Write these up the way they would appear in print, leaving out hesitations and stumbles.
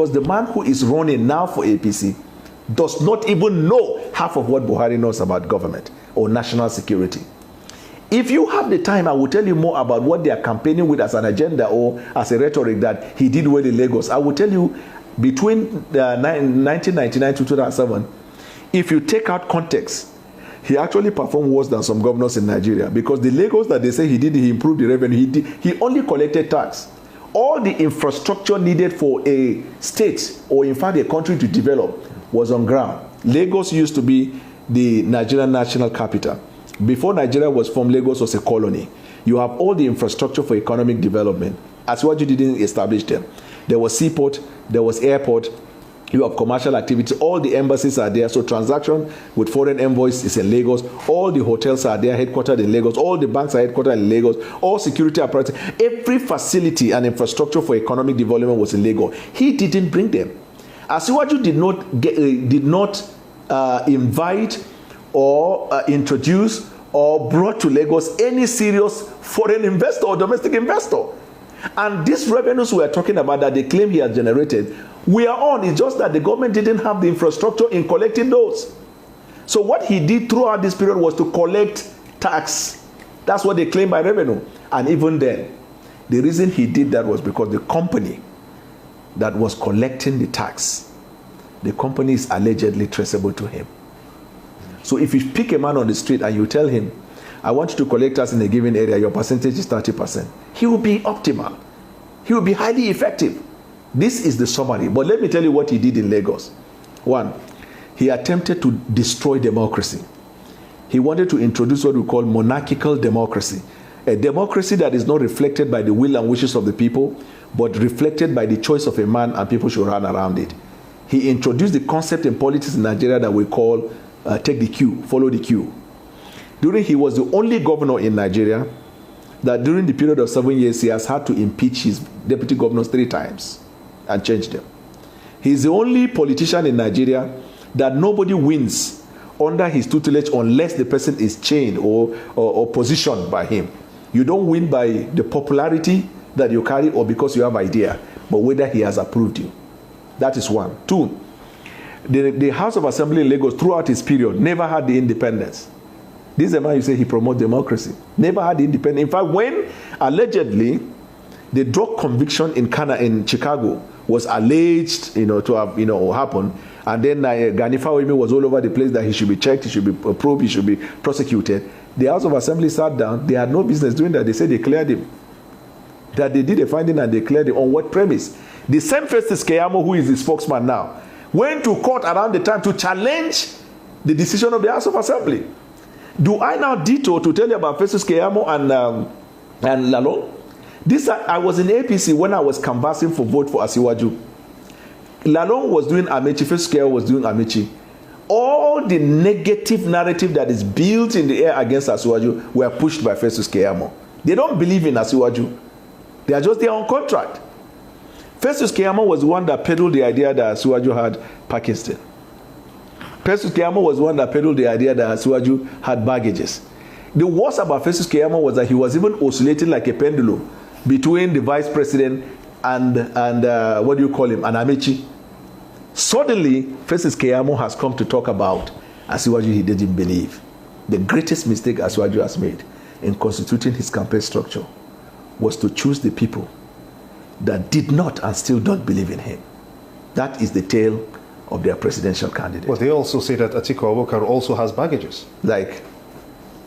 Because the man who is running now for APC does not even know half of what Buhari knows about government or national security. If you have the time, I will tell you more about what they are campaigning with as an agenda or as a rhetoric that he did well in Lagos. I will tell you, between 1999 to 2007, if you take out context, he actually performed worse than some governors in Nigeria, because the Lagos that they say he did, he improved the revenue, he only collected tax. All the infrastructure needed for a state or in fact a country to develop was on ground. Lagos used to be the Nigerian national capital. Before Nigeria was formed, Lagos was a colony. You have all the infrastructure for economic development. As what you didn't establish them. There was seaport, there was airport, you have commercial activity, all the embassies are there. So transaction with foreign envoys is in Lagos. All the hotels are there, headquartered in Lagos. All the banks are headquartered in Lagos. All security apparatus, every facility and infrastructure for economic development was in Lagos. He didn't bring them. Asiwaju did not invite or introduce or brought to Lagos any serious foreign investor or domestic investor. And these revenues we are talking about that they claim he has generated, we are on. It's just that the government didn't have the infrastructure in collecting those. So what he did throughout this period was to collect tax. That's what they claim by revenue. And even then, the reason he did that was because the company that was collecting the tax, the company is allegedly traceable to him. So if you pick a man on the street and you tell him, I want you to collect tax in a given area, your percentage is 30%, he will be optimal. He will be highly effective. This is the summary. But let me tell you what he did in Lagos. One, he attempted to destroy democracy. He wanted to introduce what we call monarchical democracy. A democracy that is not reflected by the will and wishes of the people, but reflected by the choice of a man, and people should run around it. He introduced the concept in politics in Nigeria that we call take the queue, follow the queue. He was the only governor in Nigeria that during the period of 7 years, he has had to impeach his deputy governors 3 times and change them. He's the only politician in Nigeria that nobody wins under his tutelage unless the person is chained or positioned by him. You don't win by the popularity that you carry or because you have idea, but whether he has approved you. That is one. 2, the House of Assembly in Lagos throughout his period never had the independence. This is the man you say he promotes democracy. Never had the independence. In fact, when allegedly the drug conviction in Chicago was alleged, to have, happened, and then Gani Fawemi was all over the place that he should be checked, he should be probed, he should be prosecuted. The House of Assembly sat down. They had no business doing that. They said they cleared him. That they did a finding and they cleared him. On what premise? The same Festus Keyamo, who is the spokesman now, went to court around the time to challenge the decision of the House of Assembly. Do I now detour to tell you about Festus Keyamo and Lalong? I was in APC when I was canvassing for vote for Asiwaju. Lalong was doing Amechi, Festus Keyamo was doing Amechi. All the negative narrative that is built in the air against Asiwaju were pushed by Festus Keyamo. They don't believe in Asiwaju. They are just there on contract. Festus Keyamo was the one that peddled the idea that Asiwaju had Parkinson. Festus Keyamo was the one that peddled the idea that Asiwaju had baggages. The worst about Festus Keyamo was that he was even oscillating like a pendulum between the vice president and what do you call him, and Amechi. Suddenly, Festus Keyamo has come to talk about Asiwaju he didn't believe. The greatest mistake Asiwaju has made in constituting his campaign structure was to choose the people that did not and still don't believe in him. That is the tale of their presidential candidate. Well, they also say that Atiku Abubakar also has baggages. Like,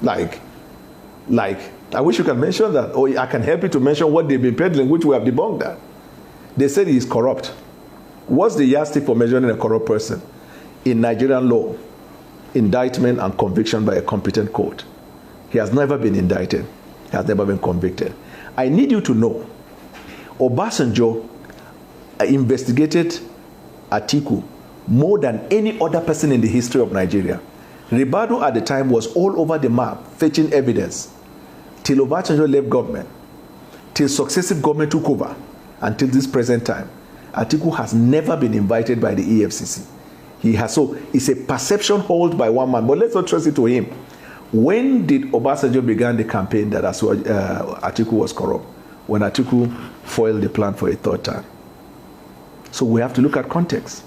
I wish you can mention that, or I can help you to mention what they've been peddling, which we have debunked that. They said he is corrupt. What's the yardstick for measuring a corrupt person? In Nigerian law, indictment and conviction by a competent court. He has never been indicted. He has never been convicted. I need you to know, Obasanjo investigated Atiku more than any other person in the history of Nigeria. Ribadu at the time was all over the map fetching evidence till Obasanjo left government, till successive government took over, until this present time. Atiku has never been invited by the EFCC. So it's a perception held by one man, but let's not trust it to him. When did Obasanjo begin the campaign that Atiku was corrupt? When Atiku foiled the plan for a 3rd term. So we have to look at context.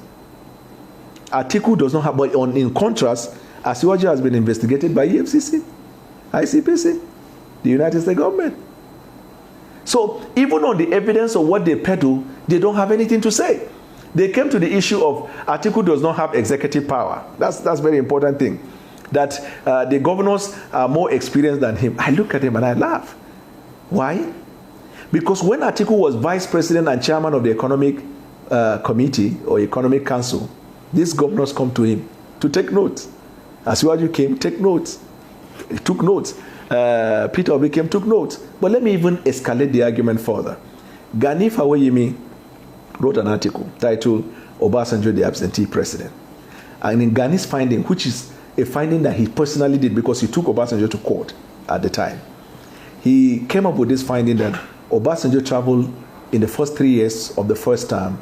Atiku does not have, but in contrast, Asiwaju has been investigated by EFCC, ICPC, the United States government. So even on the evidence of what they peddle, they don't have anything to say. They came to the issue of Atiku does not have executive power. That's a very important thing. That the governors are more experienced than him. I look at him and I laugh. Why? Because when Atiku was vice president and chairman of the economic committee or economic council, these governors come to him to take notes. Asiwaju came, take notes. He took notes. Peter Obi came, took notes. But let me even escalate the argument further. Gani Faweyimi wrote an article titled Obasanjo the Absentee President. And in Gani's finding, which is a finding that he personally did because he took Obasanjo to court at the time, he came up with this finding that Obasanjo traveled in the first 3 years of the first term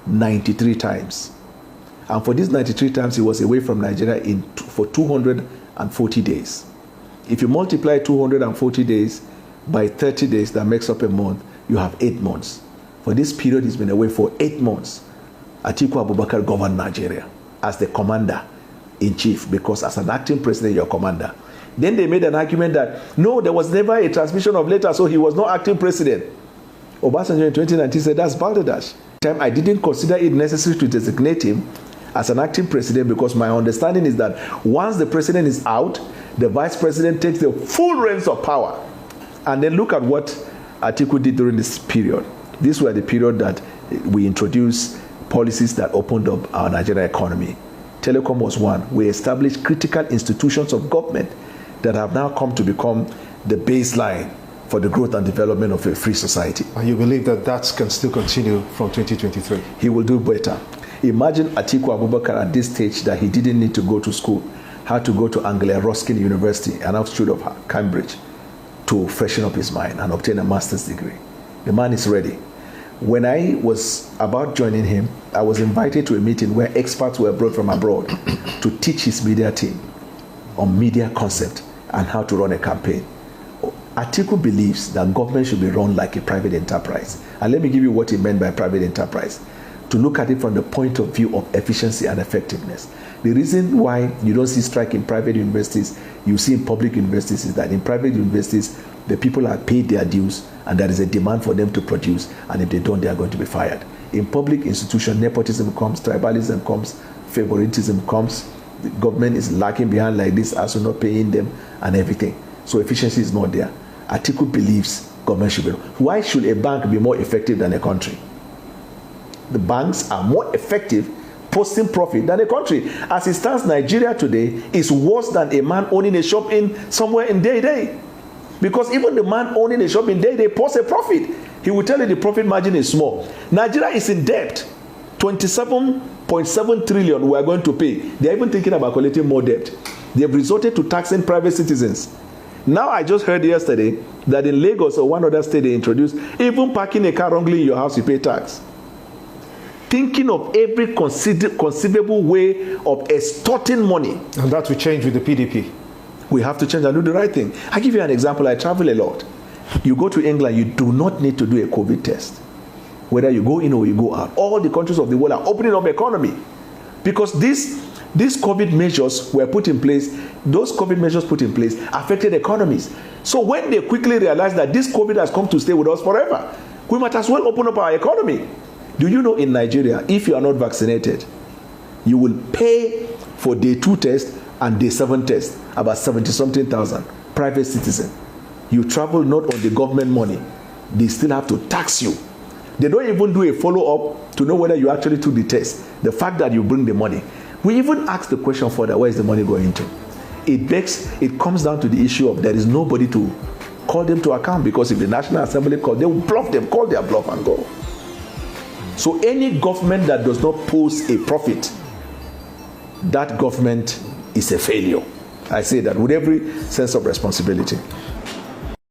93 times. And for these 93 times, he was away from Nigeria for 240 days. If you multiply 240 days by 30 days, that makes up a month, you have 8 months. For this period, he's been away for 8 months. Atiku Abubakar governed Nigeria as the commander-in-chief, because as an acting president, you're commander. Then they made an argument that, no, there was never a transmission of letters, so he was not acting president. Obasanjo in 2019 said, that's balderdash. I didn't consider it necessary to designate him as an acting president, because my understanding is that once the president is out, the vice president takes the full reins of power. And then look at what Atiku did during this period. These were the period that we introduced policies that opened up our Nigerian economy. Telecom was one. We established critical institutions of government that have now come to become the baseline for the growth and development of a free society. And you believe that that can still continue from 2023? He will do better. Imagine Atiku Abubakar at this stage that he didn't need to go to school, had to go to Anglia Ruskin University, an offshoot of Cambridge, to freshen up his mind and obtain a master's degree. The man is ready. When I was about joining him, I was invited to a meeting where experts were brought from abroad to teach his media team on media concept and how to run a campaign. Atiku believes that government should be run like a private enterprise. And let me give you what he meant by private enterprise. To look at it from the point of view of efficiency and effectiveness. The reason why you don't see strike in private universities, you see in public universities, is that in private universities, the people are paid their dues and there is a demand for them to produce, and if they don't, they are going to be fired. In public institutions, nepotism comes, tribalism comes, favoritism comes, the government is lacking behind like this, also not paying them and everything. So efficiency is not there. Atiku believes government should be. Why should a bank be more effective than a country? The banks are more effective posting profit than a country. As it stands, Nigeria today is worse than a man owning a shop in somewhere in Day. Because even the man owning a shop in Day posts a profit. He will tell you the profit margin is small. Nigeria is in debt. 27.7 trillion we are going to pay. They are even thinking about collecting more debt. They have resorted to taxing private citizens. Now I just heard yesterday that in Lagos or one other state they introduced, even parking a car wrongly in your house, you pay tax. Thinking of every conceivable way of extorting money. And that will change with the PDP. We have to change and do the right thing. I give you an example. I travel a lot. You go to England, you do not need to do a COVID test. Whether you go in or you go out. All the countries of the world are opening up economy. Because these COVID measures were put in place, those COVID measures put in place affected economies. So when they quickly realized that this COVID has come to stay with us forever, we might as well open up our economy. Do you know in Nigeria, if you are not vaccinated, you will pay for day 2 test and day 7 test, about 70-something thousand, private citizen. You travel not on the government money. They still have to tax you. They don't even do a follow-up to know whether you actually took the test. The fact that you bring the money. We even ask the question further, where is the money going to? It comes down to the issue of there is nobody to call them to account, because if the National Assembly call, they will bluff them, call their bluff and go. So any government that does not post a profit, that government is a failure. I say that with every sense of responsibility.